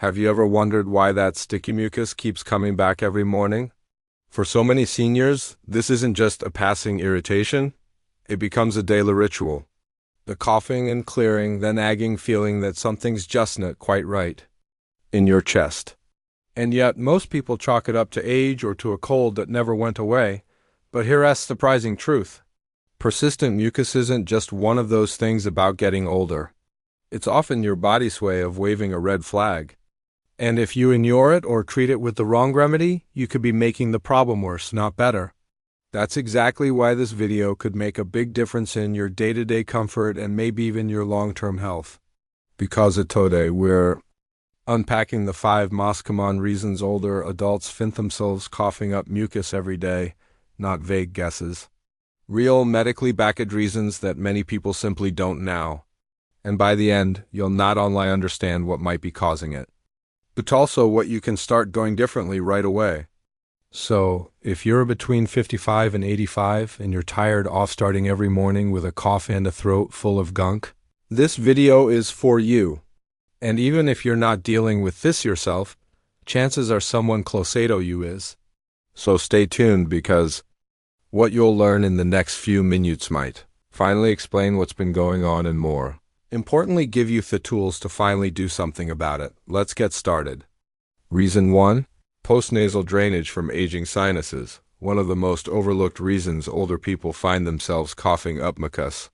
Have you ever wondered why that sticky mucus keeps coming back every morning? For so many seniors, this isn't just a passing irritation, it becomes a daily ritual. The coughing and clearing, the nagging feeling that something's just not quite right in your chest. And yet, most people chalk it up to age or to a cold that never went away. But here's the surprising truth. Persistent mucus isn't just one of those things about getting older. It's often your body's way of waving a red flag. And if you ignore it or treat it with the wrong remedy, you could be making the problem worse, not better. That's exactly why this video could make a big difference in your day-to-day comfort and maybe even your long-term health. Because today, we're unpacking the 5 most common reasons older adults find themselves coughing up mucus every day, not vague guesses. Real medically backed reasons that many people simply don't know. And by the end, you'll not only understand what might be causing it, but also what you can start doing differently right away. So, if you're between 55 and 85 and you're tired of starting every morning with a cough and a throat full of gunk, this video is for you. And even if you're not dealing with this yourself, chances are someone close to you is. So stay tuned because what you'll learn in the next few minutes might finally explain what's been going on and more. Importantly, give you the tools to finally do something about it. Let's get started. Reason 1. Postnasal drainage from aging sinuses. One of the most overlooked reasons older people find themselves coughing up mucus.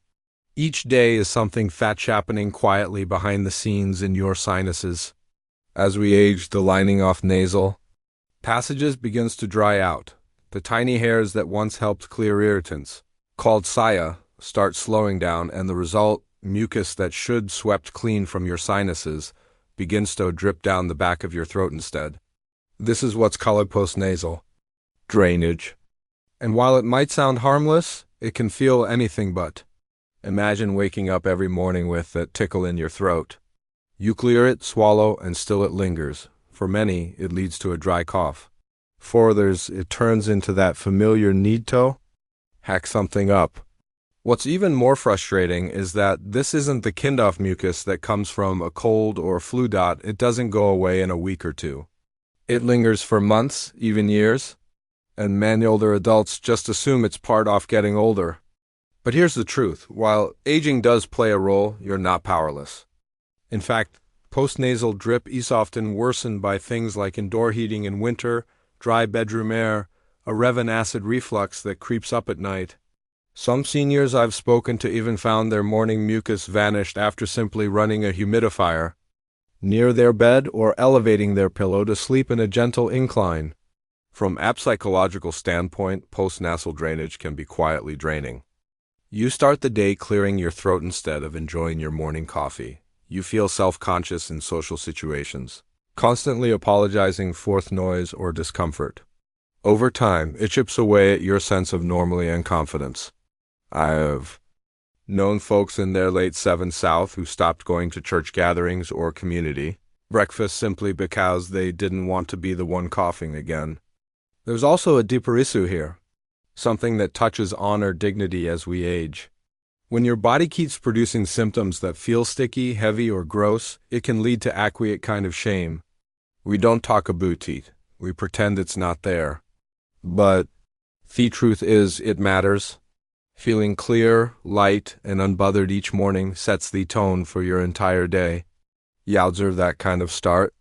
Each day is something fat happening quietly behind the scenes in your sinuses. As we age, the lining of nasal passages begins to dry out. The tiny hairs that once helped clear irritants, called cilia, start slowing down, and the result, mucus that should swept clean from your sinuses, begins to drip down the back of your throat instead. This is what's called postnasal drainage. And while it might sound harmless, it can feel anything but. Imagine waking up every morning with that tickle in your throat. You clear it, swallow, and still it lingers. For many, it leads to a dry cough. For others, it turns into that familiar need to hack something up. What's even more frustrating is that this isn't the kind of mucus that comes from a cold or flu. It doesn't go away in a week or two. It lingers for months, even years, and many older adults just assume it's part of getting older. But here's the truth. While aging does play a role, you're not powerless. In fact, postnasal drip is often worsened by things like indoor heating in winter, dry bedroom air, a Revan acid reflux that creeps up at night. Some seniors I've spoken to even found their morning mucus vanished after simply running a humidifier near their bed or elevating their pillow to sleep in a gentle incline. From a psychological standpoint, postnasal drainage can be quietly draining. You start the day clearing your throat instead of enjoying your morning coffee. You feel self-conscious in social situations, constantly apologizing for noise or discomfort. Over time, it chips away at your sense of normalcy and confidence. I've known folks in their late 70s South who stopped going to church gatherings or community breakfast simply because they didn't want to be the one coughing again. There's also a deeper issue here, something that touches on our dignity as we age. When your body keeps producing symptoms that feel sticky, heavy, or gross, it can lead to a quiet kind of shame. We don't talk about it. We pretend it's not there. But the truth is, it matters. Feeling clear, light, and unbothered each morning sets the tone for your entire day. You observe that kind of start.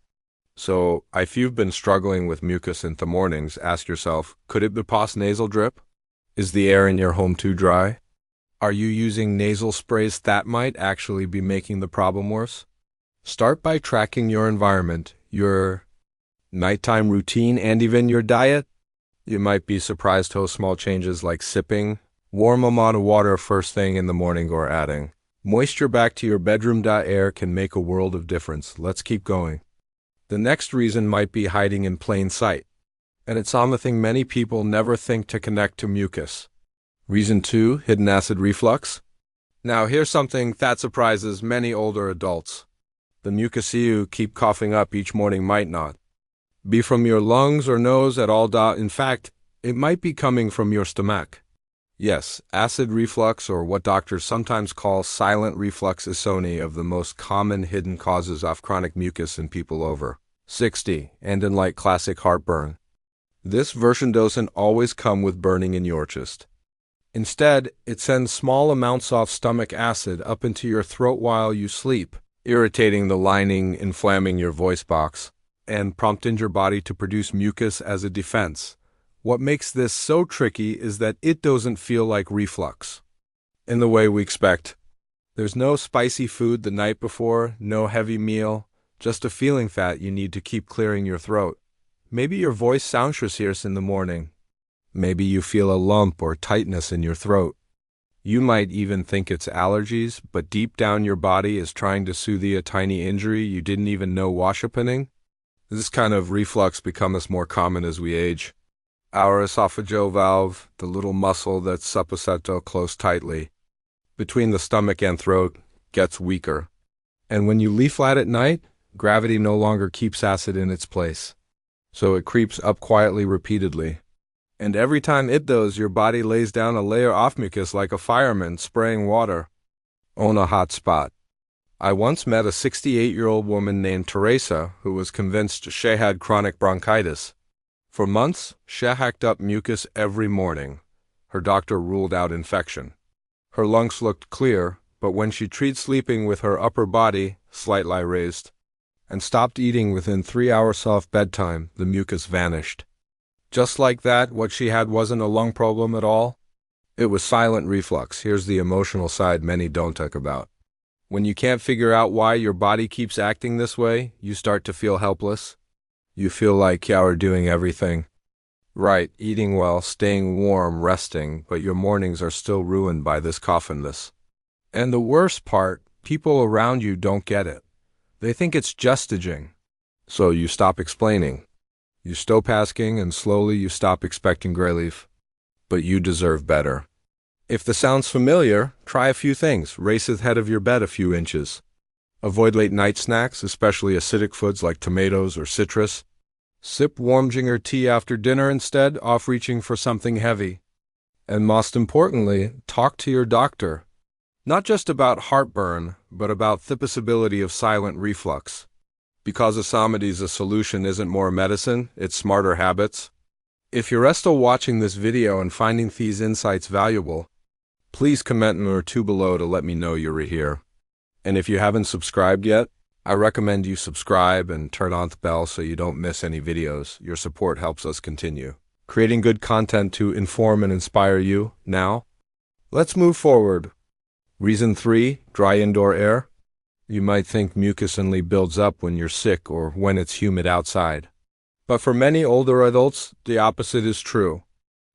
So, if you've been struggling with mucus in the mornings, ask yourself, could it be postnasal drip? Is the air in your home too dry? Are you using nasal sprays that might actually be making the problem worse? Start by tracking your environment, your nighttime routine, and even your diet. You might be surprised how small changes like sipping warm amount of water first thing in the morning or adding moisture back to your bedroom air can make a world of difference. Let's keep going. The next reason might be hiding in plain sight. And it's something many people never think to connect to mucus. Reason 2, hidden acid reflux. Now here's something that surprises many older adults. The mucus you keep coughing up each morning might not be from your lungs or nose at all. In fact, it might be coming from your stomach. Yes, acid reflux, or what doctors sometimes call silent reflux, is one of the most common hidden causes of chronic mucus in people over 60, and unlike classic heartburn, this version doesn't always come with burning in your chest. Instead, it sends small amounts of stomach acid up into your throat while you sleep, irritating the lining, inflaming your voice box, and prompting your body to produce mucus as a defense. What makes this so tricky is that it doesn't feel like reflux in the way we expect. There's no spicy food the night before, no heavy meal, just a feeling that you need to keep clearing your throat. Maybe your voice sounds hoarse in the morning. Maybe you feel a lump or tightness in your throat. You might even think it's allergies, but deep down your body is trying to soothe a tiny injury you didn't even know was happening. This kind of reflux becomes more common as we age. Our esophageal valve, the little muscle that's supposed to close tightly between the stomach and throat, gets weaker. And when you lie flat at night, gravity no longer keeps acid in its place. So it creeps up quietly repeatedly. And every time it does, your body lays down a layer of mucus like a fireman spraying water on a hot spot. I once met a 68-year-old woman named Teresa who was convinced she had chronic bronchitis. For months, she hacked up mucus every morning. Her doctor ruled out infection. Her lungs looked clear, but when she tried sleeping with her upper body slightly raised and stopped eating within 3 hours of bedtime, the mucus vanished. Just like that, what she had wasn't a lung problem at all. It was silent reflux. Here's the emotional side many don't talk about. When you can't figure out why your body keeps acting this way, you start to feel helpless. You feel like you're doing everything right, eating well, staying warm, resting, but your mornings are still ruined by this coughiness. And the worst part, people around you don't get it. They think it's just aging. So you stop explaining. You stop asking, and slowly you stop expecting relief. But you deserve better. If this sounds familiar, try a few things. Raise the head of your bed a few inches. Avoid late night snacks, especially acidic foods like tomatoes or citrus. Sip warm ginger tea after dinner instead of reaching for something heavy. And most importantly, talk to your doctor. Not just about heartburn, but about the possibility of silent reflux. Because Asamadi's a solution isn't more medicine, it's smarter habits. If you're still watching this video and finding these insights valuable, please comment or two below to let me know you're here. And if you haven't subscribed yet, I recommend you subscribe and turn on the bell so you don't miss any videos. Your support helps us continue creating good content to inform and inspire you. Now, let's move forward. Reason 3, dry indoor air. You might think mucus only builds up when you're sick or when it's humid outside. But for many older adults, the opposite is true.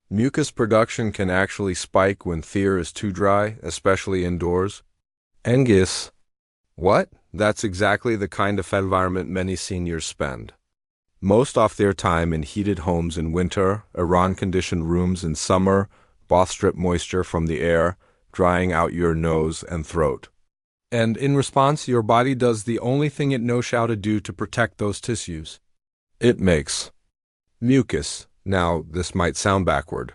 Mucus production can actually spike when the air is too dry, especially indoors. And guess what? That's exactly the kind of environment many seniors spend. Most of their time in heated homes in winter, air-conditioned rooms in summer, both strip moisture from the air, drying out your nose and throat. And in response, your body does the only thing it knows how to do to protect those tissues. It makes mucus. Now, this might sound backward.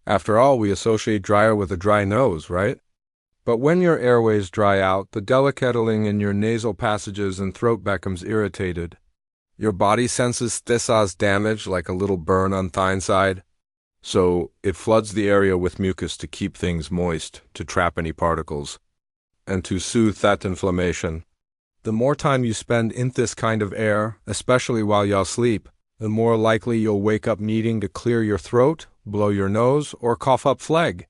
After all, we associate dryer with a dry nose, right? But when your airways dry out, the delicate lining in your nasal passages and throat becomes irritated. Your body senses this as damage, like a little burn on the inside. So it floods the area with mucus to keep things moist, to trap any particles, and to soothe that inflammation. The more time you spend in this kind of air, especially while you sleep, the more likely you'll wake up needing to clear your throat, blow your nose, or cough up phlegm.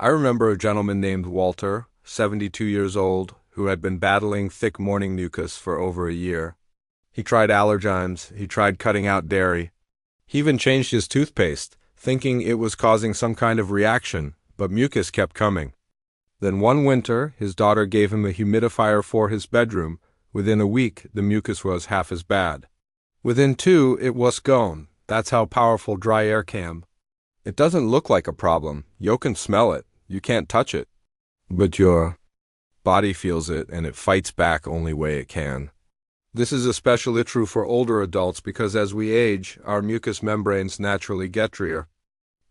I remember a gentleman named Walter, 72 years old, who had been battling thick morning mucus for over a year. He tried allergens, he tried cutting out dairy. He even changed his toothpaste, thinking it was causing some kind of reaction, but mucus kept coming. Then one winter, his daughter gave him a humidifier for his bedroom. Within a week, the mucus was half as bad. Within 2, it was gone. That's how powerful dry air can. It doesn't look like a problem. You can smell it. You can't touch it. But your body feels it, and it fights back only way it can. This is especially true for older adults because as we age, our mucous membranes naturally get drier.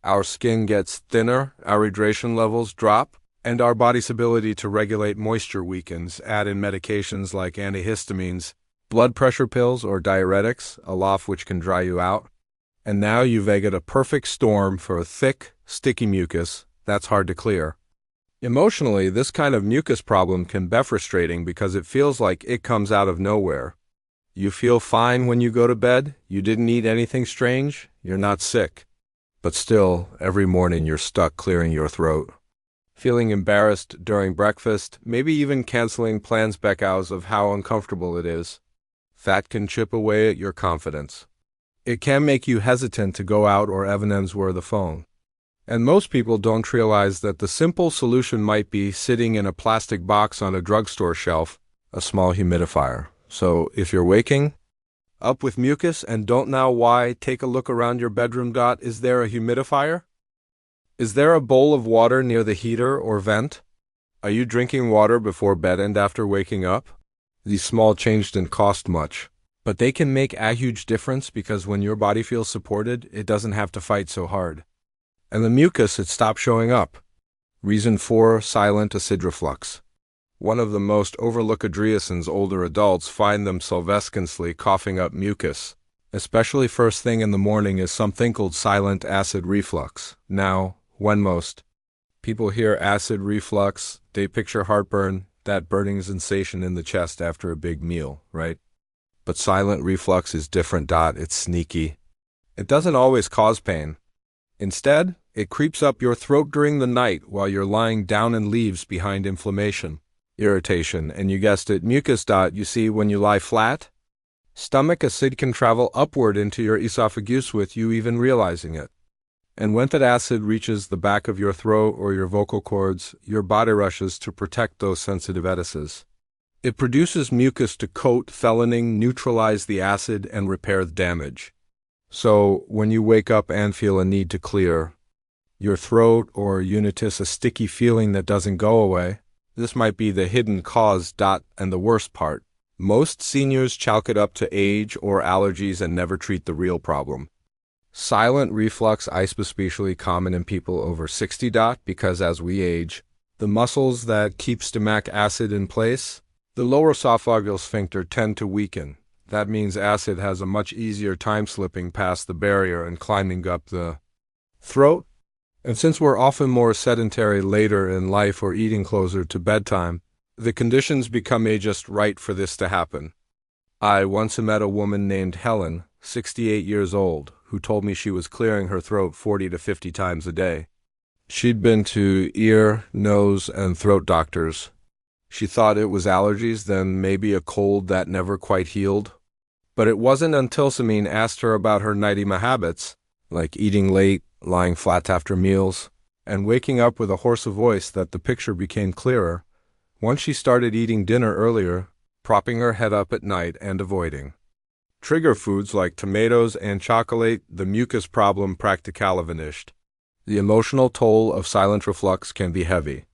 Our skin gets thinner, our hydration levels drop, and our body's ability to regulate moisture weakens. Add in medications like antihistamines, blood pressure pills, or diuretics, a lot which can dry you out. And now you've egged a perfect storm for a thick, sticky mucus that's hard to clear. Emotionally, this kind of mucus problem can be frustrating because it feels like it comes out of nowhere. You feel fine when you go to bed, you didn't eat anything strange, you're not sick. But still, every morning you're stuck clearing your throat. Feeling embarrassed during breakfast, maybe even canceling plans because of how uncomfortable it is. That can chip away at your confidence. It can make you hesitant to go out or even answer the phone. And most people don't realize that the simple solution might be sitting in a plastic box on a drugstore shelf, a small humidifier. So if you're waking up with mucus and don't know why, take a look around your bedroom. Is there a humidifier? Is there a bowl of water near the heater or vent? Are you drinking water before bed and after waking up? These small changes don't cost much, but they can make a huge difference because when your body feels supported, it doesn't have to fight so hard. And the mucus, it stops showing up. Reason 4, silent acid reflux. One of the most overlooked reasons older adults find themselves constantly coughing up mucus, especially first thing in the morning, is something called silent acid reflux. Now, when most people hear acid reflux, they picture heartburn, that burning sensation in the chest after a big meal, right? But silent reflux is different. It's sneaky. It doesn't always cause pain. Instead, it creeps up your throat during the night while you're lying down and leaves behind inflammation, irritation, and you guessed it, mucus. You see, when you lie flat, stomach acid can travel upward into your esophagus with you even realizing it. And when that acid reaches the back of your throat or your vocal cords, your body rushes to protect those sensitive areas. It produces mucus to coat, thelinin, neutralize the acid, and repair the damage. So, when you wake up and feel a need to clear your throat or unitus, a sticky feeling that doesn't go away, this might be the hidden cause. And the worst part, most seniors chalk it up to age or allergies and never treat the real problem. Silent reflux is especially common in people over 60. Because as we age, the muscles that keep stomach acid in place, the lower esophageal sphincter, tend to weaken. That means acid has a much easier time slipping past the barrier and climbing up the throat. And since we're often more sedentary later in life or eating closer to bedtime, the conditions become just right for this to happen. I once met a woman named Helen, 68 years old, who told me she was clearing her throat 40 to 50 times a day. She'd been to ear, nose, and throat doctors. She thought it was allergies, then maybe a cold that never quite healed. But it wasn't until Samin asked her about her nightly habits, like eating late, lying flat after meals, and waking up with a hoarse voice, that the picture became clearer. Once she started eating dinner earlier, propping her head up at night, and avoiding trigger foods like tomatoes and chocolate, the mucus problem practically vanished. The emotional toll of silent reflux can be heavy.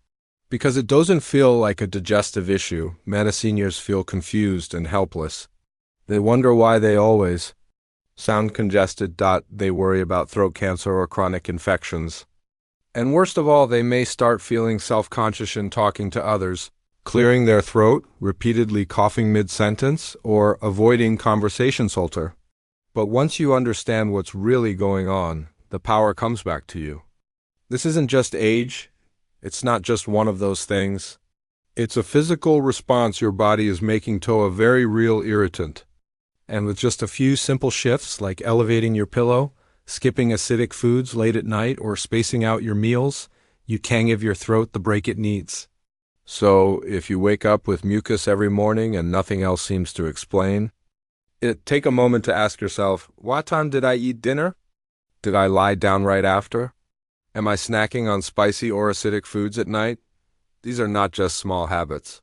Because it doesn't feel like a digestive issue, many seniors feel confused and helpless. They wonder why they always sound congested. They worry about throat cancer or chronic infections. And worst of all, they may start feeling self-conscious in talking to others, clearing their throat, repeatedly coughing mid-sentence, or avoiding conversations altogether. But once you understand what's really going on, the power comes back to you. This isn't just age. It's not just one of those things. It's a physical response your body is making to a very real irritant. And with just a few simple shifts like elevating your pillow, skipping acidic foods late at night, or spacing out your meals, you can give your throat the break it needs. So, if you wake up with mucus every morning and nothing else seems to explain, take a moment to ask yourself, what time did I eat dinner? Did I lie down right after? Am I snacking on spicy or acidic foods at night? These are not just small habits.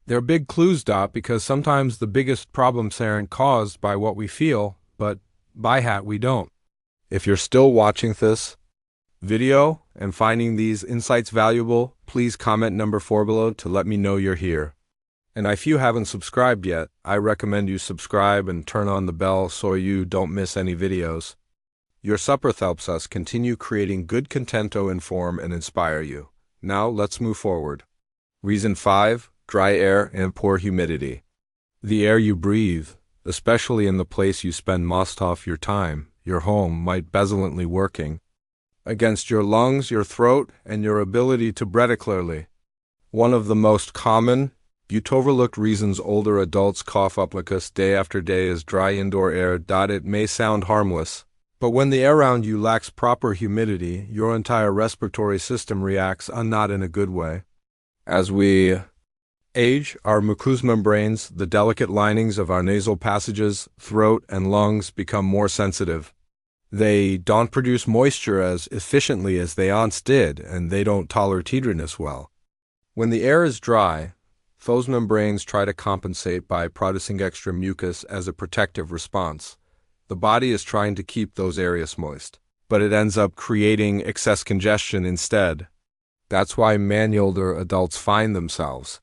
They're big clues, because sometimes the biggest problems aren't caused by what we feel, but by we don't. If you're still watching this video and finding these insights valuable, please comment number 4 below to let me know you're here. And if you haven't subscribed yet, I recommend you subscribe and turn on the bell so you don't miss any videos. Your supper helps us continue creating good content to inform and inspire you. Now, let's move forward. Reason 5, dry air and poor humidity. The air you breathe, especially in the place you spend most of your time, your home, might benevolently working against your lungs, your throat, and your ability to breathe clearly. One of the most common, yet overlooked reasons older adults cough up mucus day after day is dry indoor air. It may sound harmless, but when the air around you lacks proper humidity, your entire respiratory system reacts not in a good way. As we age, our mucous membranes, the delicate linings of our nasal passages, throat, and lungs become more sensitive. They don't produce moisture as efficiently as they once did, and they don't tolerate heatedness well. When the air is dry, those membranes try to compensate by producing extra mucus as a protective response. The body is trying to keep those areas moist, but it ends up creating excess congestion instead. That's why many older adults find themselves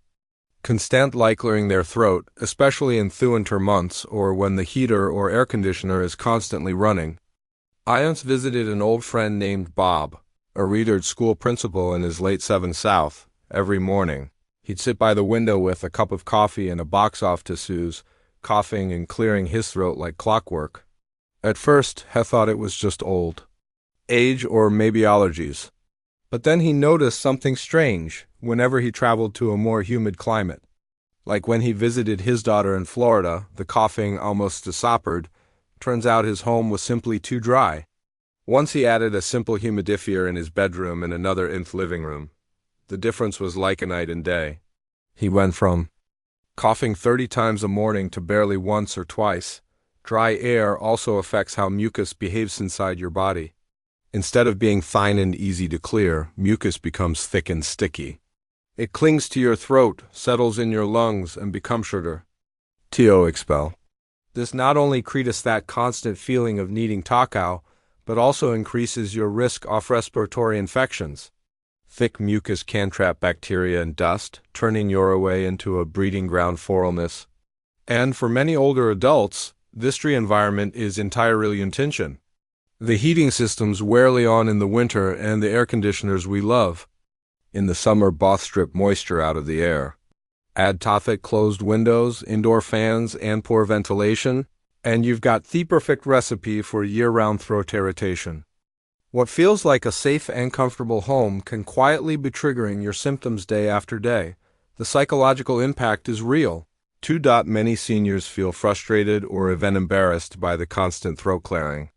constantly clearing their throat, especially in winter months or when the heater or air conditioner is constantly running. I once visited an old friend named Bob, a retired school principal in his late 70s South. Every morning, he'd sit by the window with a cup of coffee and a box of tissues, coughing and clearing his throat like clockwork. At first, he thought it was just old age or maybe allergies. But then he noticed something strange whenever he traveled to a more humid climate. Like when he visited his daughter in Florida, the coughing almost disappeared. Turns out his home was simply too dry. Once he added a simple humidifier in his bedroom and another in the living room. The difference was like a night and day. He went from coughing 30 times a morning to barely once or twice. Dry air also affects how mucus behaves inside your body. Instead of being fine and easy to clear, mucus becomes thick and sticky. It clings to your throat, settles in your lungs, and becomes shorter to expel. This not only creates that constant feeling of needing takao, but also increases your risk of respiratory infections. Thick mucus can trap bacteria and dust, turning your airway into a breeding ground for illness. And for many older adults, this environment is entirely intention. The heating systems rarely on in the winter and the air conditioners we love. In the summer, both strip moisture out of the air. Add thick closed windows, indoor fans, and poor ventilation, and you've got the perfect recipe for year-round throat irritation. What feels like a safe and comfortable home can quietly be triggering your symptoms day after day. The psychological impact is real. Many seniors feel frustrated or even embarrassed by the constant throat clearing.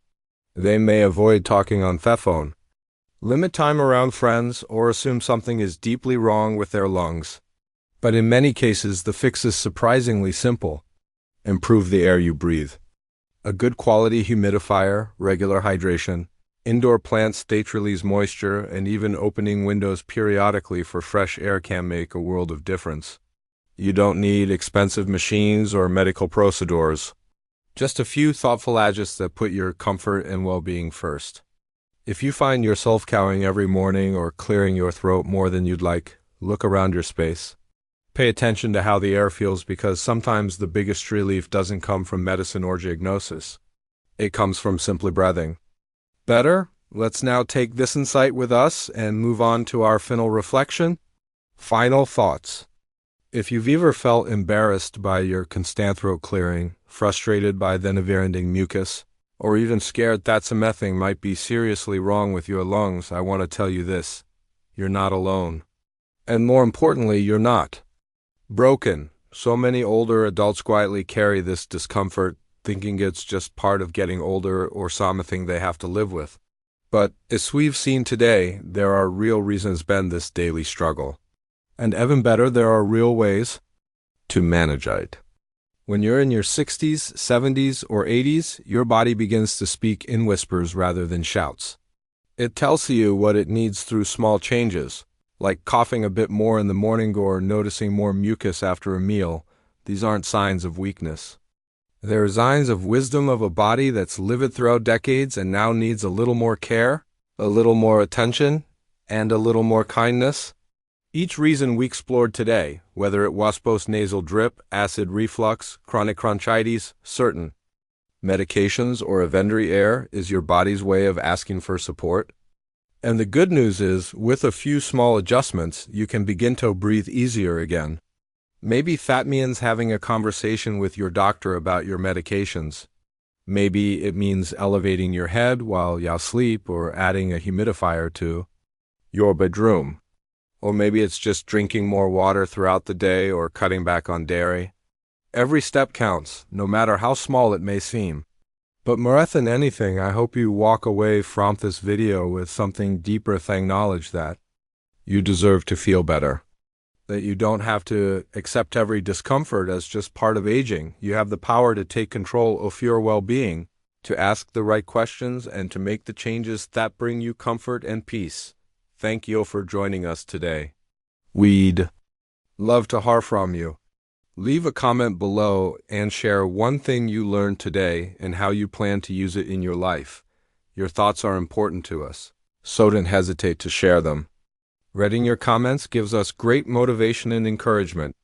They may avoid talking on the phone, limit time around friends, or assume something is deeply wrong with their lungs. But in many cases, the fix is surprisingly simple. Improve the air you breathe. A good quality humidifier, regular hydration, indoor plants that release moisture, and even opening windows periodically for fresh air can make a world of difference. You don't need expensive machines or medical procedures. Just a few thoughtful adjustments that put your comfort and well-being first. If you find yourself cowing every morning or clearing your throat more than you'd like, look around your space. Pay attention to how the air feels, because sometimes the biggest relief doesn't come from medicine or diagnosis. It comes from simply breathing. Better? Let's now take this insight with us and move on to our final reflection. Final thoughts. If you've ever felt embarrassed by your constant throat clearing, frustrated by the never-ending mucus, or even scared that something might be seriously wrong with your lungs, I want to tell you this: you're not alone. And more importantly, you're not broken. So many older adults quietly carry this discomfort, thinking it's just part of getting older or something they have to live with. But as we've seen today, there are real reasons behind this daily struggle. And even better, there are real ways to manage it. When you're in your 60s, 70s, or 80s, your body begins to speak in whispers rather than shouts. It tells you what it needs through small changes, like coughing a bit more in the morning or noticing more mucus after a meal. These aren't signs of weakness. They're signs of wisdom of a body that's lived throughout decades and now needs a little more care, a little more attention, and a little more kindness. Each reason we explored today, whether it was postnasal drip, acid reflux, chronic bronchitis, certain Medications or Avendry air is your body's way of asking for support. And the good news is, with a few small adjustments, you can begin to breathe easier again. Maybe that means having a conversation with your doctor about your medications. Maybe it means elevating your head while you sleep or adding a humidifier to your bedroom. Or maybe it's just drinking more water throughout the day or cutting back on dairy. Every step counts, no matter how small it may seem. But more than anything, I hope you walk away from this video with something deeper than knowledge that you deserve to feel better. That you don't have to accept every discomfort as just part of aging. You have the power to take control of your well-being, to ask the right questions, and to make the changes that bring you comfort and peace. Thank you for joining us today. We'd love to hear from you. Leave a comment below and share one thing you learned today and how you plan to use it in your life. Your thoughts are important to us, so don't hesitate to share them. Reading your comments gives us great motivation and encouragement.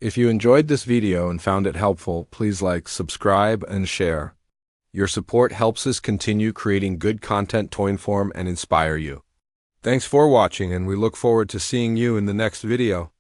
If you enjoyed this video and found it helpful, please like, subscribe, and share. Your support helps us continue creating good content to inform and inspire you. Thanks for watching, and we look forward to seeing you in the next video.